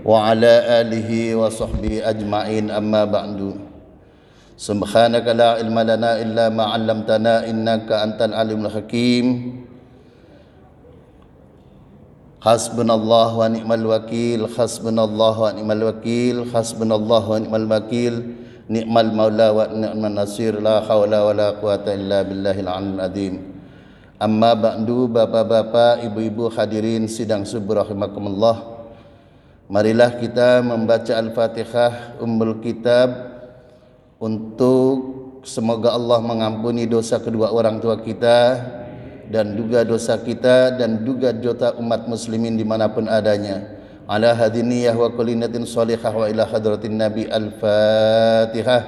wa ala alihi wa sahbihi ajma'in, amma ba'du. Subhanaka la ilma lana illa ma 'allamtana innaka antal alimul hakim. Hasbunallahu wa ni'mal wakil, hasbunallahu wa ni'mal wakil, hasbunallahu wa ni'mal wakil, ni'mal maula wa ni'man nasir, la haula wa la quwata illa billahil aliyyil azim. Amma ba'du, bapak-bapak, ibu-ibu hadirin sidang subuh rahimakumullah. Marilah kita membaca Al-Fatihah Ummul Kitab untuk semoga Allah mengampuni dosa kedua orang tua kita dan juga dosa kita dan juga dosa umat muslimin dimanapun adanya. Ala hadiniyah wa kulinatin salihah wa ila hadratin Nabi. Al-Fatihah.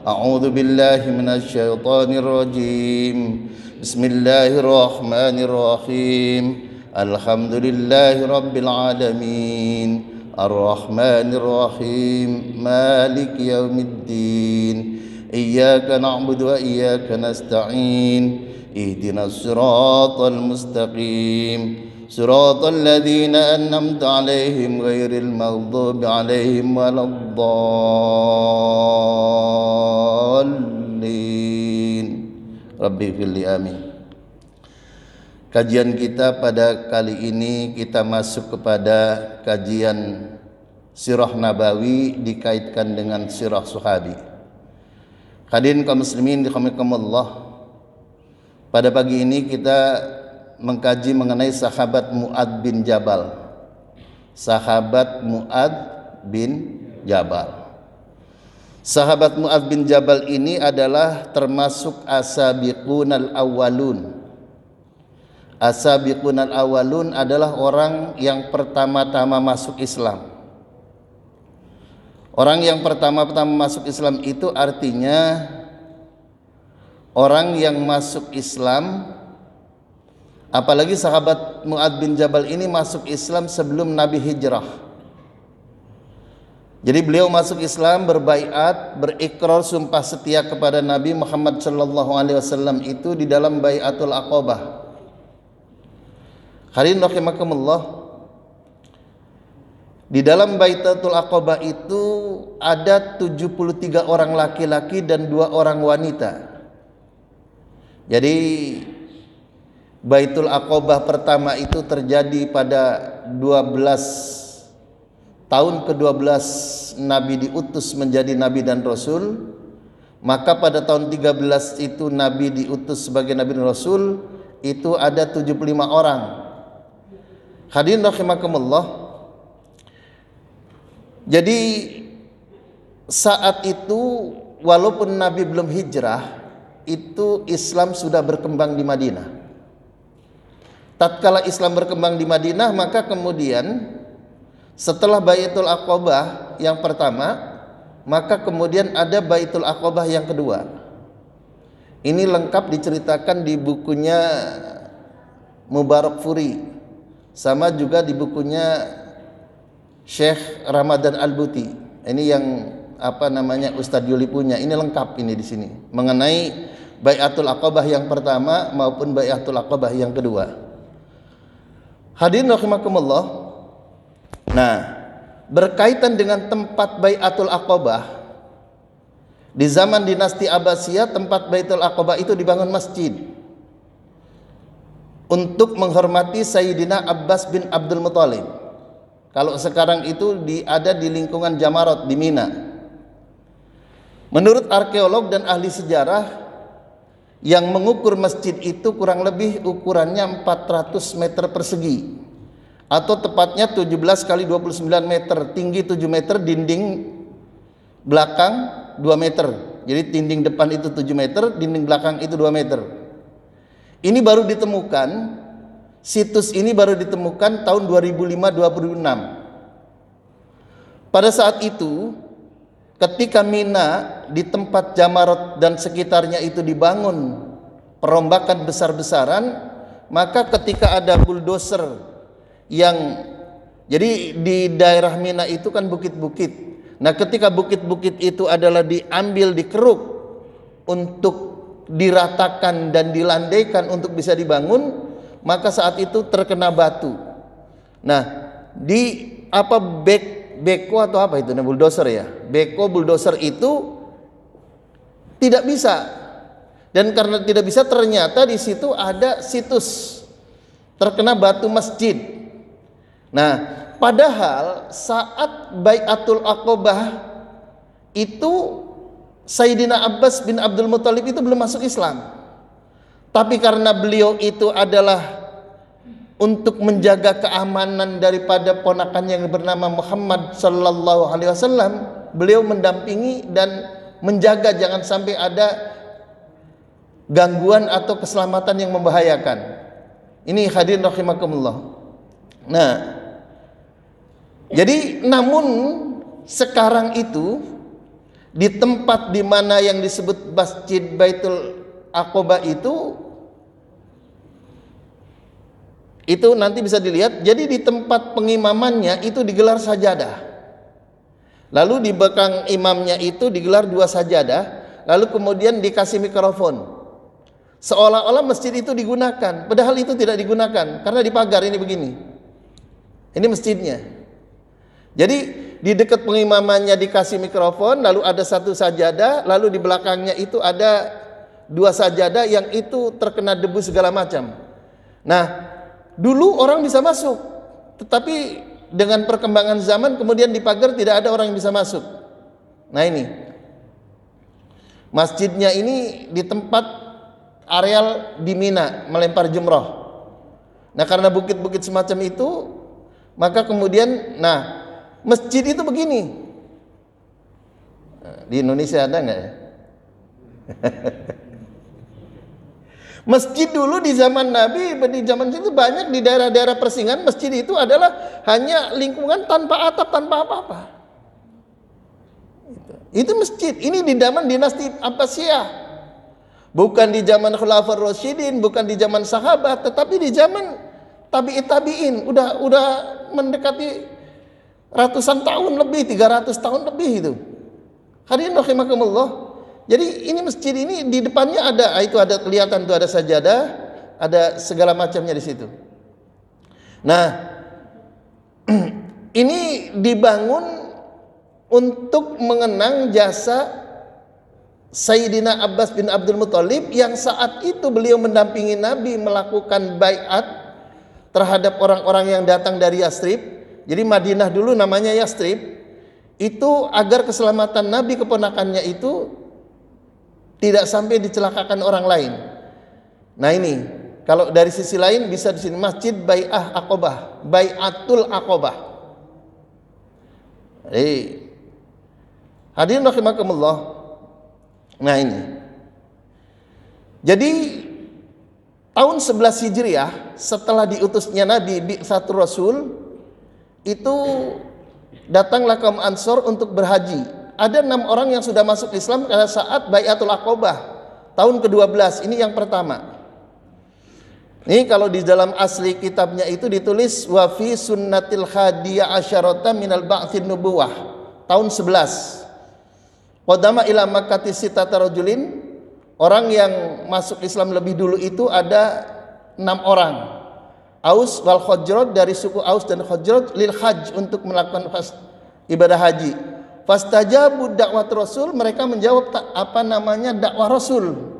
A'udzu billahi minasyaitonir rajim. Bismillahirrahmanirrahim. Alhamdulillahi rabbil alamin. Ar-Rahmanir Rahim. Maliki yaumiddin. Iyyaka na'budu wa iyyaka nasta'in. Ihdinas siratal mustaqim. Siratal ladzina an'amta 'alaihim ghairil maghdubi 'alaihim waladdallin. Rabbi fili amin. Kajian kita pada kali ini kita masuk kepada kajian sirah nabawi dikaitkan dengan sirah sahabi. Hadirin kaum muslimin rahimakumullah. Pada pagi ini kita mengkaji mengenai sahabat Mu'adz bin Jabal. Sahabat Mu'adz bin Jabal. Sahabat Mu'adz bin Jabal ini adalah termasuk as-sabiqunal awwalun. As-sabiqunal awwalun adalah orang yang pertama-tama masuk Islam. Orang yang pertama-tama masuk Islam itu artinya orang yang masuk Islam, apalagi sahabat Mu'adz bin Jabal ini masuk Islam sebelum Nabi hijrah. Jadi beliau masuk Islam, berbaiat, berikrar sumpah setia kepada Nabi Muhammad sallallahu alaihi wasallam itu di dalam Baiatul Aqabah. Hadirin rahimakumullah, di dalam Baiatul Aqabah itu ada 73 orang laki-laki dan 2 orang wanita. Jadi Baitul Aqabah pertama itu terjadi pada tahun ke-12 Nabi diutus menjadi Nabi dan Rasul. Maka pada tahun 13 itu Nabi diutus sebagai Nabi dan Rasul, itu ada 75 orang. Hadirin rahimakumullah. Jadi saat itu walaupun Nabi belum hijrah, itu Islam sudah berkembang di Madinah. Tatkala Islam berkembang di Madinah, maka kemudian setelah Baitul Aqabah yang pertama, maka kemudian ada Baitul Aqabah yang kedua. Ini lengkap diceritakan di bukunya Mubarak Furi, sama juga di bukunya Syekh Ramadan Al-Buti. Ini yang Ustadz Yuli punya. Ini lengkap ini di sini mengenai Baiatul Aqabah yang pertama maupun Baiatul Aqabah yang kedua. Hadirin rahimakumullah. Nah, berkaitan dengan tempat Baiatul Aqabah, di zaman dinasti Abbasiyah tempat Baitul Aqabah itu dibangun masjid untuk menghormati Sayyidina Abbas bin Abdul Muthalib. Kalau sekarang itu ada di lingkungan Jamarot di Mina. Menurut arkeolog dan ahli sejarah, yang mengukur masjid itu kurang lebih ukurannya 400 meter persegi, atau tepatnya 17 kali 29 meter, tinggi 7 meter, dinding belakang 2 meter. Jadi dinding depan itu 7 meter, dinding belakang itu 2 meter. Ini baru ditemukan, situs ini baru ditemukan tahun 2005-2006. Pada saat itu, ketika Mina di tempat Jamarot dan sekitarnya itu dibangun perombakan besar-besaran, maka ketika ada bulldozer yang, jadi di daerah Mina itu kan bukit-bukit. Nah, ketika bukit-bukit itu adalah diambil, dikeruk untuk diratakan dan dilandaikan untuk bisa dibangun, maka saat itu terkena batu. Nah, di beko atau apa itu, bulldozer ya. Beko bulldozer itu tidak bisa. Dan karena tidak bisa, ternyata di situ ada situs terkena batu masjid. Nah, padahal saat Bai'atul Aqobah itu Sayyidina Abbas bin Abdul Muthalib itu belum masuk Islam. Tapi karena beliau itu adalah untuk menjaga keamanan daripada ponakannya yang bernama Muhammad sallallahu alaihi wasallam, beliau mendampingi dan menjaga jangan sampai ada gangguan atau keselamatan yang membahayakan. Ini hadirin rahimakumullah. Nah, jadi namun sekarang itu di tempat di mana yang disebut Masjid Baitul Aqobah itu nanti bisa dilihat. Jadi di tempat pengimamannya itu digelar sajadah. Lalu di belakang imamnya itu digelar 2 sajadah, lalu kemudian dikasih mikrofon. Seolah-olah masjid itu digunakan, padahal itu tidak digunakan karena di pagar ini begini. Ini masjidnya. Jadi di dekat pengimamannya dikasih mikrofon, lalu ada 1 sajadah, lalu di belakangnya itu ada 2 sajadah yang itu terkena debu segala macam. Nah, dulu orang bisa masuk, tetapi dengan perkembangan zaman kemudian di pagar tidak ada orang yang bisa masuk. Nah, ini masjidnya ini di tempat areal di Mina melempar jumroh. Nah, karena bukit-bukit semacam itu, maka kemudian masjid itu begini. Di Indonesia ada nggak ya? Masjid dulu di zaman Nabi, di zaman itu banyak di daerah-daerah persinggahan, masjid itu adalah hanya lingkungan tanpa atap, tanpa apa-apa. Itu masjid. Ini di zaman dinasti Abbasiyah. Bukan di zaman Khulafaur Rasyidin, bukan di zaman sahabat, tetapi di zaman tabi'in. Udah mendekati ratusan tahun lebih, 300 tahun lebih itu. Hadirin rahimakumullah. Jadi ini masjid ini di depannya ada kelihatan tuh ada sajadah, ada segala macamnya di situ. Nah, ini dibangun untuk mengenang jasa Sayyidina Abbas bin Abdul Muthalib yang saat itu beliau mendampingi Nabi melakukan baiat terhadap orang-orang yang datang dari Yastrib. Jadi Madinah dulu namanya Yastrib. Itu agar keselamatan Nabi keponakannya itu tidak sampai dicelakakan orang lain. Nah, ini kalau dari sisi lain bisa di sini Masjid Bai'ah Aqobah, Bai'atul Aqobah. Hadirin rahimakumullah. Nah, ini. Jadi tahun 11 Hijriah setelah diutusnya Nabi Bi'tsatur Rasul, itu datanglah kaum Ansor untuk berhaji. Ada 6 orang yang sudah masuk Islam pada saat Bai'atul Aqobah tahun ke-12. Ini yang pertama. Ini kalau di dalam asli kitabnya itu ditulis wa fi sunnatil hadiyah asyarata minal ba'tsin nubuwah tahun 11. Qadama ila Makkah sitata rajulin. Orang yang masuk Islam lebih dulu itu ada 6 orang. Aus wal Khajraj, dari suku Aus dan Khajraj, lil hajj, untuk melakukan ibadah haji. Fastajabu dakwat Rasul, mereka menjawab dakwah Rasul.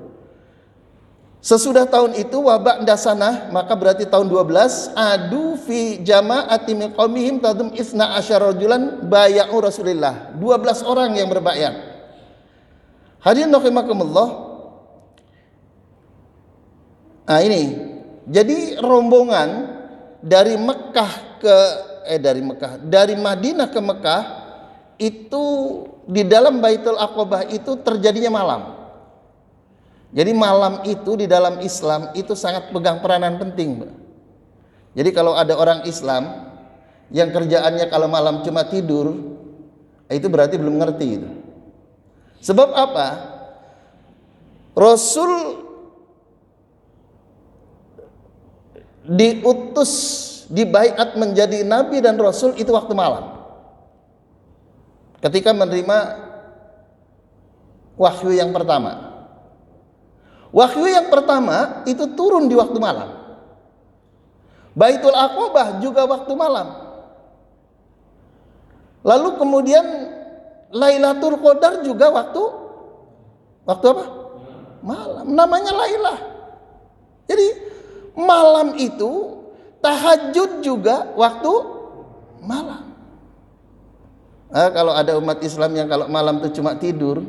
Sesudah tahun itu wabak dasanah, maka berarti tahun 12, adu fi jama'ati min qaumihim tadum isna asyara rajulan bay'u Rasulillah. 12 orang yang berbayat. Hadirin rahimakumullah. Nah, ini. Jadi rombongan dari dari Madinah ke Mekah itu di dalam Baitul Aqobah itu terjadinya malam. Jadi malam itu di dalam Islam itu sangat pegang peranan penting. Jadi kalau ada orang Islam yang kerjaannya kalau malam cuma tidur, itu berarti belum ngerti itu. Sebab apa? Rasul diutus, dibaiat menjadi nabi dan rasul itu waktu malam. Ketika menerima wahyu yang pertama. Wahyu yang pertama itu turun di waktu malam. Baitul Aqobah juga waktu malam. Lalu kemudian Lailatul Qadar juga waktu apa? Malam. Namanya Lailah. Jadi malam itu tahajud juga waktu malam. Kalau ada umat Islam yang kalau malam itu cuma tidur,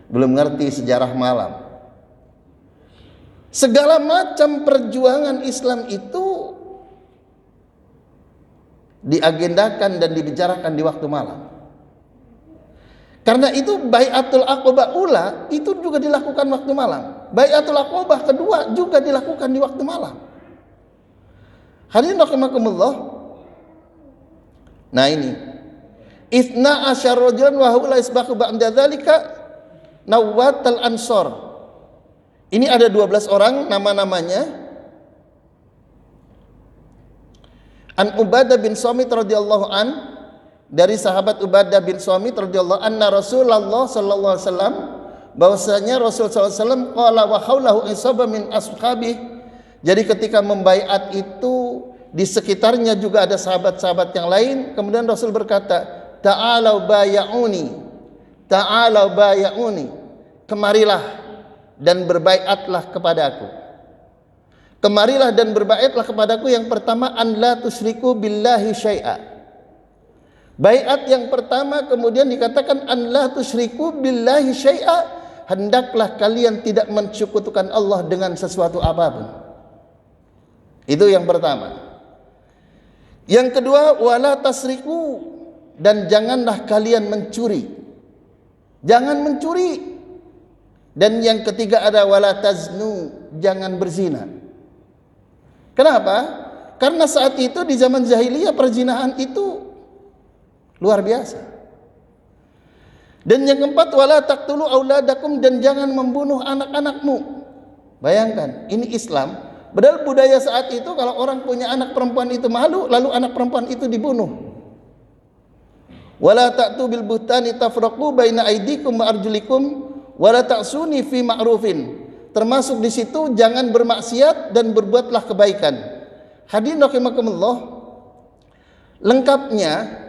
belum ngerti sejarah malam. Segala macam perjuangan Islam itu diagendakan dan dibicarakan di waktu malam. Karena itu Bai'atul Aqabah ula itu juga dilakukan waktu malam. Bai'atul Aqabah kedua juga dilakukan di waktu malam. Hadirin rahimakumullah. Nah ini, Itsna asyara rajulan wa huwa isbahu ba'da dzalika Nawatul Ansor. Ini ada 12 orang nama-namanya. An Ubadah bin Samit radhiyallahu an, dari sahabat Ubadah bin Samit radhiyallahu anna Rasulullah sallallahu alaihi wasallam, bahwasanya Rasul sallallahu alaihi wasallam qala wa haulahu isaba min ashabih. Jadi ketika membaiat itu di sekitarnya juga ada sahabat-sahabat yang lain. Kemudian Rasul berkata, ta'alau baya'uni, ta'alau baya'uni, kemarilah dan berbaiatlah kepadaku. Kemarilah dan berbaiatlah kepadaku. Yang pertama, an la tusyriku billahi syai'a. Baiat yang pertama kemudian dikatakan an la tusyriku billahi syai'a, hendaklah kalian tidak mensekutukan Allah dengan sesuatu apapun. Itu yang pertama. Yang kedua, wala tasriku, dan janganlah kalian mencuri. Jangan mencuri. Dan yang ketiga ada wala taznu, jangan berzina. Kenapa? Karena saat itu di zaman jahiliyah perzinahan itu luar biasa. Dan yang keempat, wala taqtulu auladakum, dan jangan membunuh anak-anakmu. Bayangkan, ini Islam. Padahal budaya saat itu kalau orang punya anak perempuan itu malu, lalu anak perempuan itu dibunuh. Wala ta'tu bil buhtani tafraqu baina aidikum wa arjulikum wala ta'suni fi ma'rufin. Termasuk di situ jangan bermaksiat dan berbuatlah kebaikan. Hadirin rahimakumullah, lengkapnya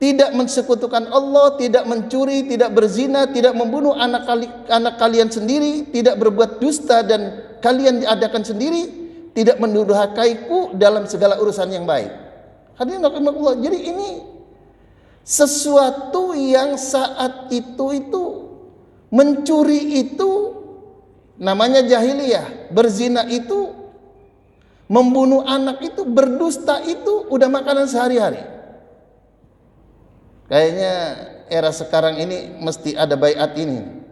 tidak mensekutukan Allah, tidak mencuri, tidak berzina, tidak membunuh anak kalian sendiri, tidak berbuat dusta dan kalian diadakan sendiri, tidak mendurhakaiku dalam segala urusan yang baik. Hadirin rahimakumullah, jadi ini sesuatu yang saat itu mencuri itu namanya jahiliyah, berzina itu, membunuh anak itu, berdusta itu udah makanan sehari-hari. Kayaknya era sekarang ini mesti ada baiat ini.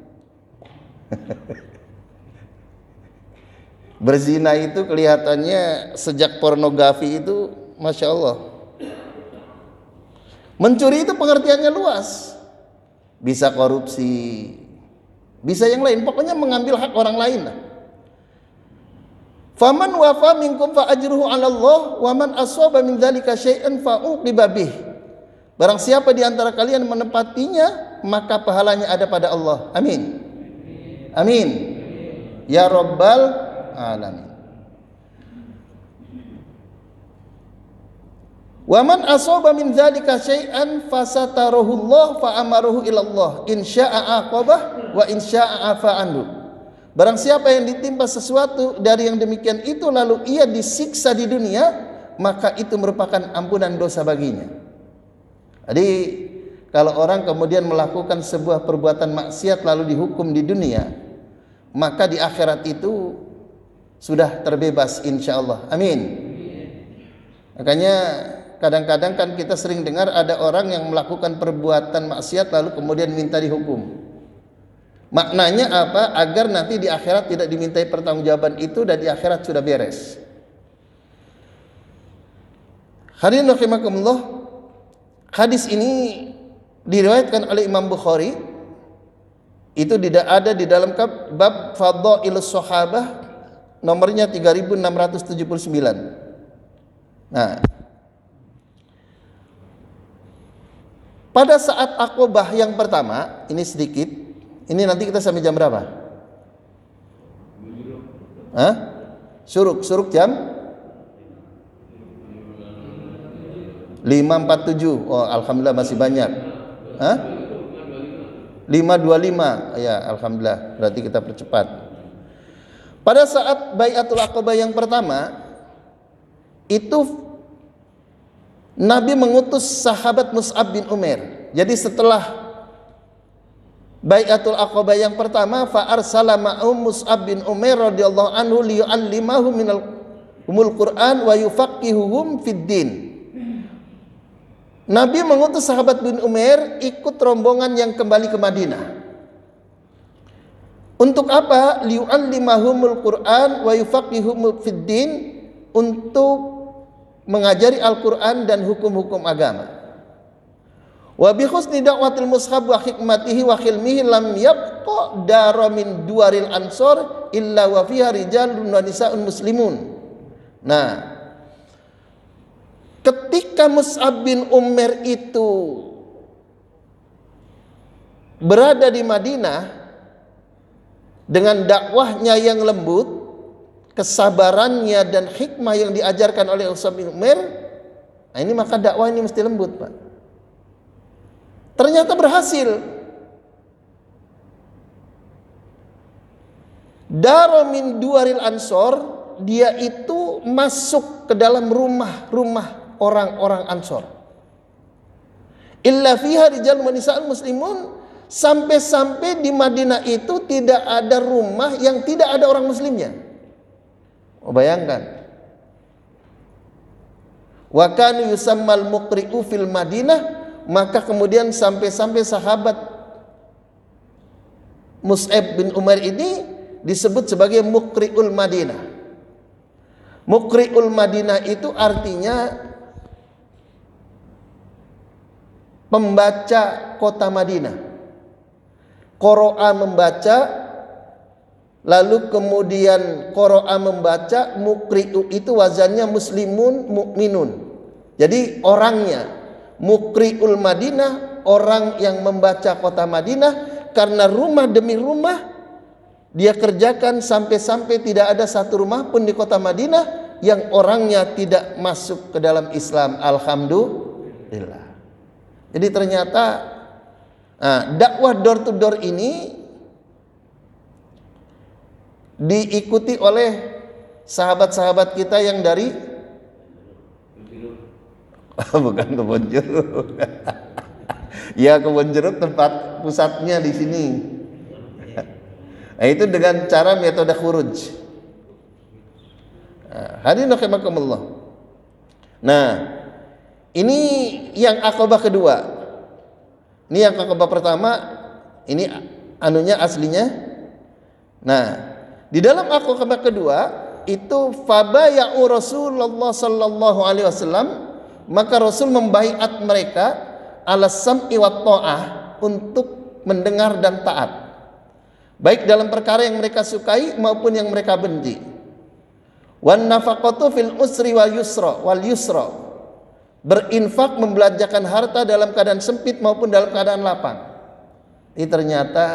Berzina itu kelihatannya sejak pornografi itu, Masya Allah. Mencuri itu pengertiannya luas. Bisa korupsi, bisa yang lain, pokoknya mengambil hak orang lain lah. Faman wafa minkum fa ajruhu 'ala Allah wa man asaba min dzalika syai'an fa uqiba bih. Barang siapa di antara kalian menepatinya, maka pahalanya ada pada Allah. Amin. Amin. Ya Rabbal alamin. Wa man asaba min dzalika syai'an fasatarahu Allah fa amaruhu ila Allah in syaa'a aqabah wa in syaa'a afa anhu. Barang siapa yang ditimpa sesuatu dari yang demikian itu lalu ia disiksa di dunia, maka itu merupakan ampunan dosa baginya. Jadi kalau orang kemudian melakukan sebuah perbuatan maksiat lalu dihukum di dunia, maka di akhirat itu sudah terbebas insyaallah. Amin. Makanya kadang-kadang kan kita sering dengar ada orang yang melakukan perbuatan maksiat lalu kemudian minta dihukum. Maknanya apa? Agar nanti di akhirat tidak dimintai pertanggungjawaban itu dan di akhirat sudah beres. Hadirin rahimakumullah, hadis ini diriwayatkan oleh Imam Bukhari. Itu tidak ada di dalam bab Fadhailus Sahabah, nomornya 3679. Nah, pada saat Aqabah yang pertama, ini sedikit, ini nanti kita sampai jam berapa? Suruk jam 5 547. Oh, alhamdulillah masih banyak. Hah? 525. Ya, alhamdulillah. Berarti kita percepat. Pada saat Bai'atul Aqabah yang pertama, itu Nabi mengutus sahabat Mus'ab bin Umair. Jadi setelah Bai'atul Aqabah yang pertama, fa arsala ma'hum Mus'ab bin Umair radhiyallahu anhu liyu'allimahu minal Qur'an wa yufaqihuhum fid din. Nabi mengutus sahabat bin Umair ikut rombongan yang kembali ke Madinah. Untuk apa? Liyu'allimahumul Qur'an wa yufaqihuhum fid din, untuk mengajari Al-Qur'an dan hukum-hukum agama. Wa bi husni da'watil mushab wa hikmatihi wa khilmihi lam yabqa dara min duaril ansor illa wa fiha rijalun wa nisa'un muslimun. Nah, ketika Mus'ab bin Umair itu berada di Madinah dengan dakwahnya yang lembut, kesabarannya dan hikmah yang diajarkan oleh Mus'ab bin Umair, nah ini maka dakwah ini mesti lembut, Pak. Ternyata berhasil. Daro min duaril ansor, dia itu masuk ke dalam rumah-rumah orang-orang Ansor. Illa fiha rijal wa nisa'ul muslimun, sampai-sampai di Madinah itu tidak ada rumah yang tidak ada orang muslimnya. Oh, bayangkan. Wa kanu yusammal muqri'u fil Madinah, maka kemudian sampai-sampai sahabat Mus'ab bin Umair ini disebut sebagai muqri'ul Madinah. Muqri'ul Madinah itu artinya pembaca kota Madinah. Qara'a membaca, lalu kemudian qara'a membaca, muqri'u itu wazannya muslimun mu'minun. Jadi orangnya muqri'ul Madinah, orang yang membaca kota Madinah, karena rumah demi rumah dia kerjakan sampai-sampai tidak ada satu rumah pun di kota Madinah yang orangnya tidak masuk ke dalam Islam. Alhamdulillah. Jadi ternyata dakwah door to door ini diikuti oleh sahabat-sahabat kita yang dari bukan Kebon Jeruk. Ya, Kebon Jeruk tempat pusatnya di sini. Nah, itu dengan cara metode khuruj. Hadirin rahimakumullah. Nah, ini yang Aqabah kedua. Ini yang Aqabah pertama, ini anunya aslinya. Nah, di dalam Aqabah kedua itu fabaya'u Rasulullah sallallahu alaihi wasallam, maka Rasul membaiat mereka ala sam'i wa ta'ah, untuk mendengar dan taat, baik dalam perkara yang mereka sukai maupun yang mereka benci. Wan nafaqatu fil usri wal yusra, berinfak, membelanjakan harta dalam keadaan sempit maupun dalam keadaan lapang. Ini ternyata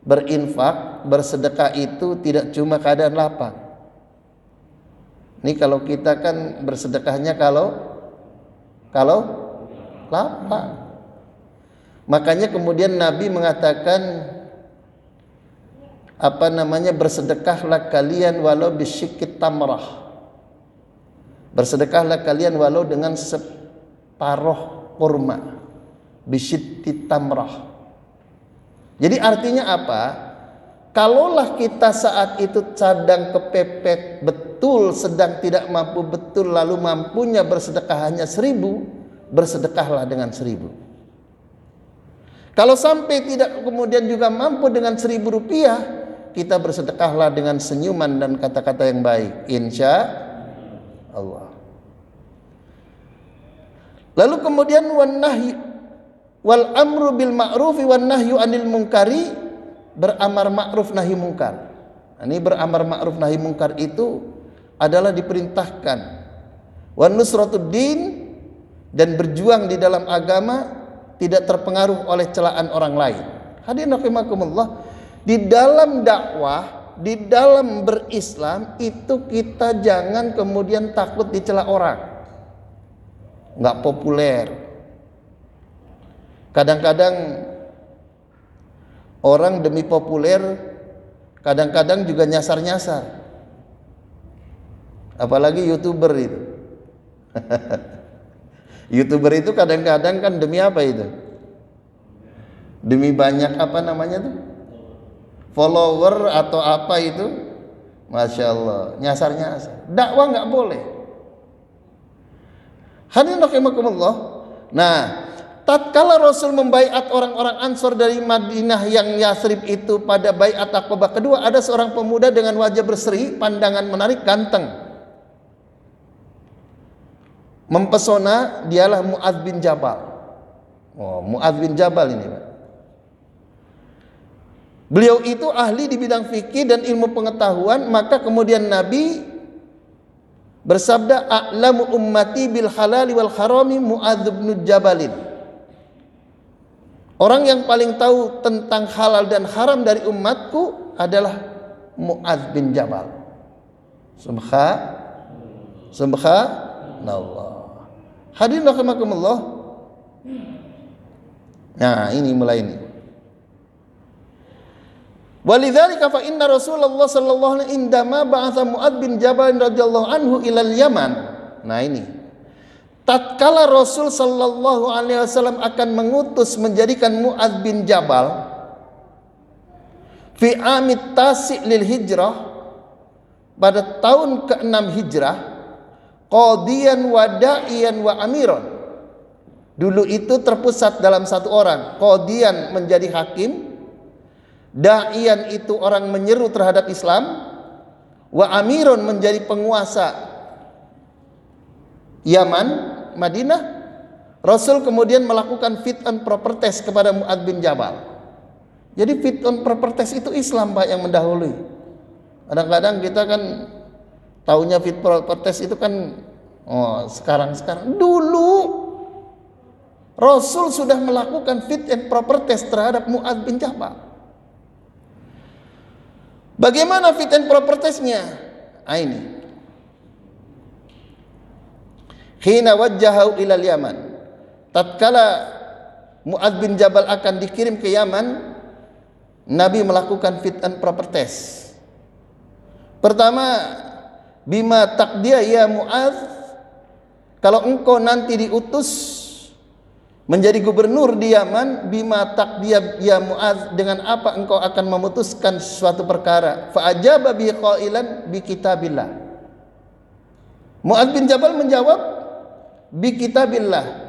berinfak, bersedekah itu tidak cuma keadaan lapang. Ini kalau kita kan bersedekahnya kalau lapang. Makanya kemudian Nabi mengatakan bersedekahlah kalian walau bisyikit tamrah. Bersedekahlah kalian walau dengan separuh kurma. Bisyikit tamrah. Jadi artinya apa? Kalaulah kita saat itu cadang kepepet betul, sedang tidak mampu betul, lalu mampunya bersedekah hanya 1.000, bersedekahlah dengan 1.000. Kalau sampai tidak kemudian juga mampu dengan 1.000 rupiah, kita bersedekahlah dengan senyuman dan kata-kata yang baik, insya Allah. Lalu kemudian wal amru bil ma'rufi wan nahyu anil munkari, beramar ma'ruf nahi mungkar. Ini beramar ma'ruf nahi mungkar itu adalah diperintahkan. Wan nusratud din, dan berjuang di dalam agama tidak terpengaruh oleh celaan orang lain. Hadirin rahimakumullah, di dalam dakwah, di dalam berislam itu kita jangan kemudian takut dicela orang. nggak populer. Kadang-kadang orang demi populer, kadang-kadang juga nyasar-nyasar. Apalagi YouTuber itu. YouTuber itu kadang-kadang kan demi apa itu? Demi banyak apa namanya tuh? Follower atau apa itu? Masya Allah, nyasar-nyasar. Dakwah nggak boleh. Hadirin rahimakumullah. Nah, tatkala Rasul membaiat orang-orang Ansor dari Madinah yang Yathrib itu pada baiat Aqabah kedua, ada seorang pemuda dengan wajah berseri, pandangan menarik, ganteng, mempesona. Dialah Mu'adz bin Jabal. Oh, Mu'adz bin Jabal ini, Pak. Beliau itu ahli di bidang fikih dan ilmu pengetahuan. Maka kemudian Nabi bersabda, a'lamu ummati bil halali wal harami Mu'adz bin Jabalin. Orang yang paling tahu tentang halal dan haram dari umatku adalah Mu'adz bin Jabal. Subhanallah. Hadirin rahimakumullah. Nah, ini mulai ini. Walidzalika fa inna Rasulullah sallallahu alaihi indama ba'atha Mu'adz bin Jabal radhiyallahu anhu ilal Yaman. Nah, ini. Tatkala Rasul sallallahu alaihi wasallam akan mengutus menjadikan Mu'adz bin Jabal fi amit tasi' lil hijrah, pada tahun ke-6 hijrah, qadiyan wa da'iyan wa amiron. Dulu itu terpusat dalam satu orang. Qadiyan menjadi hakim, da'iyan itu orang menyeru terhadap Islam, wa amiron menjadi penguasa Yaman, Madinah. Rasul kemudian melakukan fit and proper test kepada Mu'adz bin Jabal. Jadi fit and proper test itu Islam, Pak, yang mendahului. Kadang-kadang kita kan taunya fit proper test itu kan sekarang. Dulu Rasul sudah melakukan fit and proper test terhadap Mu'adz bin Jabal. Bagaimana fit and proper testnya? Ini. Hina wajjahu ilal Yaman. Tatkala Mu'adz bin Jabal akan dikirim ke Yaman, Nabi melakukan fit and proper test. Pertama, bima taqdiya ya Mu'adz, kalau engkau nanti diutus menjadi gubernur di Yaman, bima taqdiya ya Mu'adz, dengan apa engkau akan memutuskan suatu perkara? Fa ajaba bi qailan bi kitabillah. Mu'adz bin Jabal menjawab, bi kitabillah,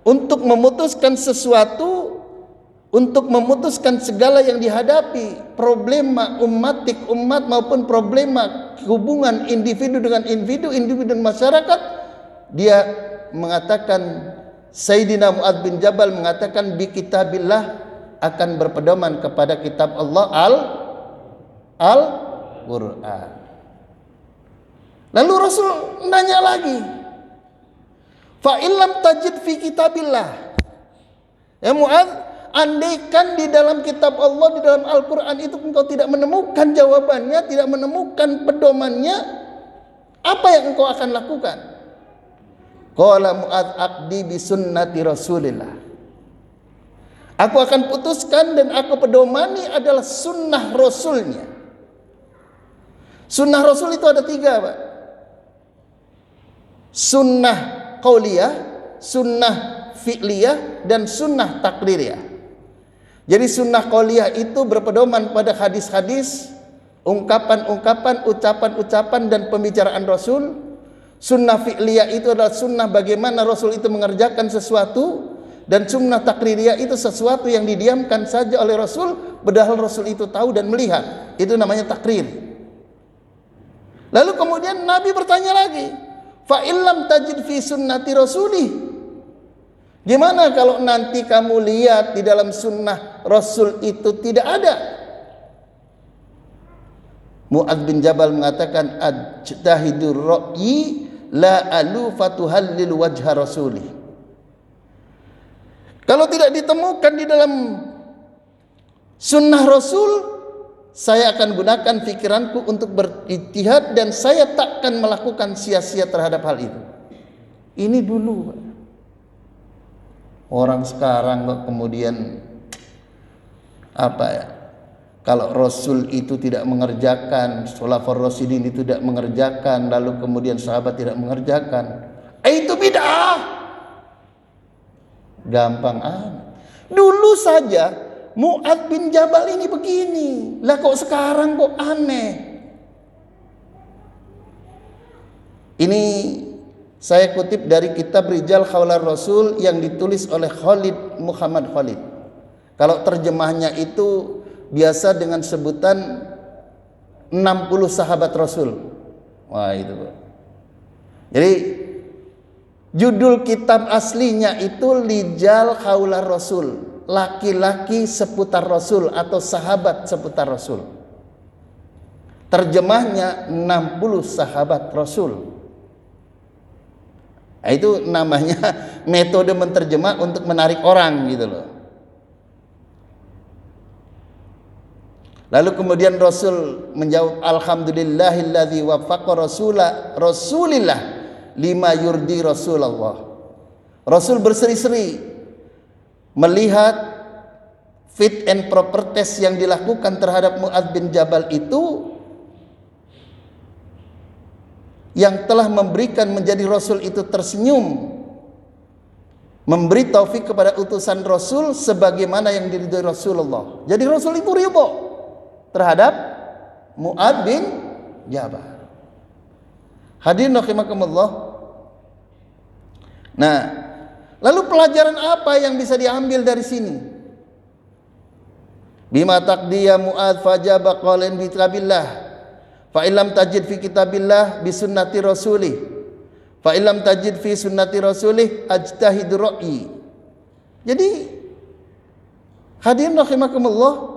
untuk memutuskan sesuatu, untuk memutuskan segala yang dihadapi, problema umat maupun problema hubungan individu dengan individu dan masyarakat. Dia mengatakan, Sayyidina Mu'adz bin Jabal mengatakan, bi kitabillah, akan berpedoman kepada kitab Allah, Al-Quran. Lalu Rasul nanya lagi, fa illam tajid fi kitabillah, ya Mu'adz, andaikan di dalam kitab Allah, di dalam Al-Quran itu engkau tidak menemukan jawabannya, tidak menemukan pedomannya, apa yang engkau akan lakukan? Qala Mu'adz, aqdi bi sunnati Rasulillah. Aku akan putuskan dan aku pedomani adalah sunnah Rasulnya. Sunnah Rasul itu ada 3, Pak. Sunnah qauliyah, sunnah fi'liyah, dan sunnah taqririyah. Jadi sunnah qauliyah itu berpedoman pada hadis-hadis, ungkapan-ungkapan, ucapan-ucapan dan pembicaraan Rasul. Sunnah fi'liyah itu adalah sunnah bagaimana Rasul itu mengerjakan sesuatu, dan sunnah taqririyah itu sesuatu yang didiamkan saja oleh Rasul padahal Rasul itu tahu dan melihat. Itu namanya takrir. Lalu kemudian Nabi bertanya lagi, fa illam tajid fi sunnati rasulih, gimana kalau nanti kamu lihat di dalam sunnah Rasul itu tidak ada? Mu'adz bin Jabal mengatakan, ajtahidur ra'yi la alu fatuhallil wajha rasuli. Kalau tidak ditemukan di dalam sunnah Rasul, saya akan gunakan pikiranku untuk berijtihad dan saya takkan melakukan sia-sia terhadap hal itu. Ini dulu, Pak. Orang sekarang kok kemudian apa ya? Kalau Rasul itu tidak mengerjakan, Khulafaur Rasyidin itu tidak mengerjakan, lalu kemudian sahabat tidak mengerjakan, itu bid'ah. Gampang Dulu saja Mu'adz bin Jabal ini begini, lah kok sekarang kok aneh. Ini saya kutip dari kitab Rijal Khawlar Rasul yang ditulis oleh Khalid Muhammad Khalid. Kalau terjemahnya itu biasa dengan sebutan 60 sahabat Rasul. Wah itu. Jadi judul kitab aslinya itu Rijal Khawlar Rasul, laki-laki seputar Rasul atau sahabat seputar Rasul. Terjemahnya 60 sahabat Rasul. Nah, itu namanya metode menterjemah untuk menarik orang gitu loh. Lalu kemudian Rasul menjawab, alhamdulillahilladzi waffaqa rasulillah lima yurdi Rasulullah. Rasul berseri-seri melihat fit and proper test yang dilakukan terhadap Mu'adz bin Jabal itu, yang telah memberikan menjadi Rasul itu tersenyum, memberi taufik kepada utusan Rasul sebagaimana yang diridhoi Rasulullah. Jadi Rasul itu ridho terhadap Mu'adz bin Jabal. Hadirin rahimakumullah. Nah, lalu pelajaran apa yang bisa diambil dari sini? Bima taqdiya Mu'adz fajaba qalan bi kitabillah. Fa illam tajid fi kitabillah bi sunnati rasulih. Fa illam tajid fi sunnati rasulih ajtahid ra'yi. Jadi hadirin rahimakumullah,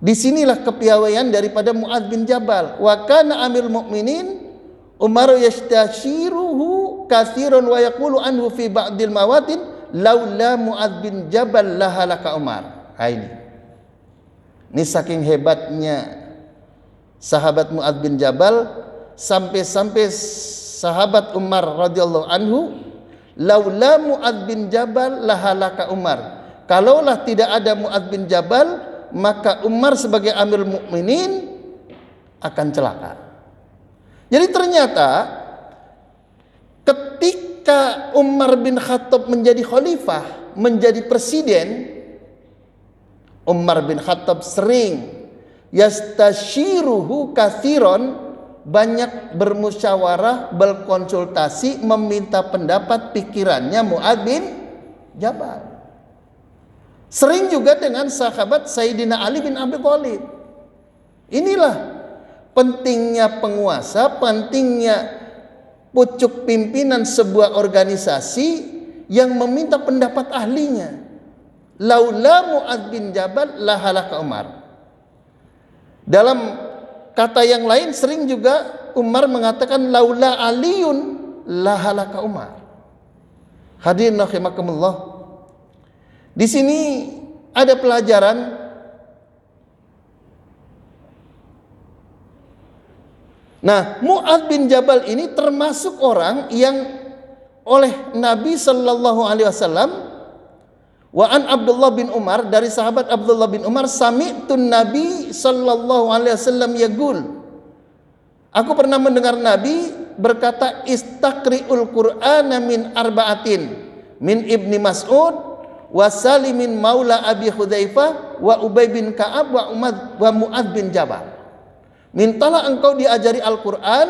disinilah kepiawaian daripada Mu'adz bin Jabal. Wa kana amil mu'minin Umar yastashiruhu katsiran wa yaqulu anhu fi ba'dil mawatin laula Mu'adz bin Jabal lahalaka Umar. Ini saking hebatnya sahabat Mu'adz bin Jabal, sampai-sampai sahabat Umar radhiyallahu anhu, laula Mu'adz bin Jabal lahalaka Umar. Kalaulah tidak ada Mu'adz bin Jabal, maka Umar sebagai Amirul Mukminin akan celaka. Jadi ternyata ketika Umar bin Khattab menjadi khalifah, menjadi presiden, Umar bin Khattab sering yastashiruhu katsiran, banyak bermusyawarah, berkonsultasi, meminta pendapat pikirannya Mu'adz bin Jabal. Sering juga dengan sahabat Sayyidina Ali bin Abi Thalib. Inilah pentingnya penguasa, pentingnya pucuk pimpinan sebuah organisasi yang meminta pendapat ahlinya. Laula Mu'adz bin Jabal lahalaka Umar. Dalam kata yang lain sering juga Umar mengatakan laula Aliun lahalaka Umar. Hadirin rahimakumullah. Di sini ada pelajaran. Nah, Mu'adz bin Jabal ini termasuk orang yang oleh Nabi sallallahu alaihi wasallam, wa an Abdullah bin Umar, dari sahabat Abdullah bin Umar, sami'tun Nabi sallallahu alaihi wasallam yaqul, aku pernah mendengar Nabi berkata, istaqri'ul Qur'ana min arba'atin, min Ibni Mas'ud wa Salimin maula Abi Hudzaifah wa Ubay bin Ka'ab wa Mu'adz bin Jabal. Mintalah engkau diajari Al-Quran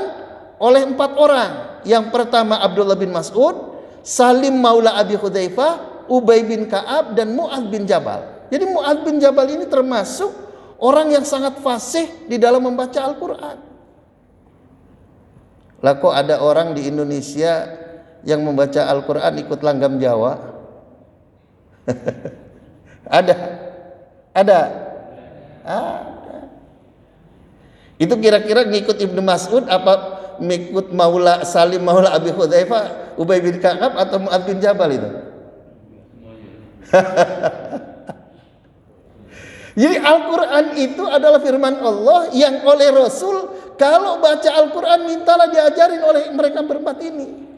oleh 4 orang. Yang pertama Abdullah bin Mas'ud, Salim maula Abi Hudzaifah, Ubay bin Ka'ab, dan Mu'adz bin Jabal. Jadi Mu'adz bin Jabal ini termasuk orang yang sangat fasih di dalam membaca Al-Quran. Lah kok ada orang di Indonesia yang membaca Al-Quran ikut langgam Jawa? Ada. Itu kira-kira ngikut Ibnu Mas'ud apa ngikut Maula Salim Maula Abi Hudzaifah, Ubay bin Ka'ab, atau Mu'adz bin Jabal itu? Jadi Al-Quran itu adalah firman Allah yang oleh Rasul, kalau baca Al-Quran mintalah diajarin oleh mereka berempat ini.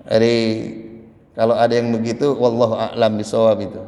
Jadi kalau ada yang begitu, wallahu a'lam bisawab itu.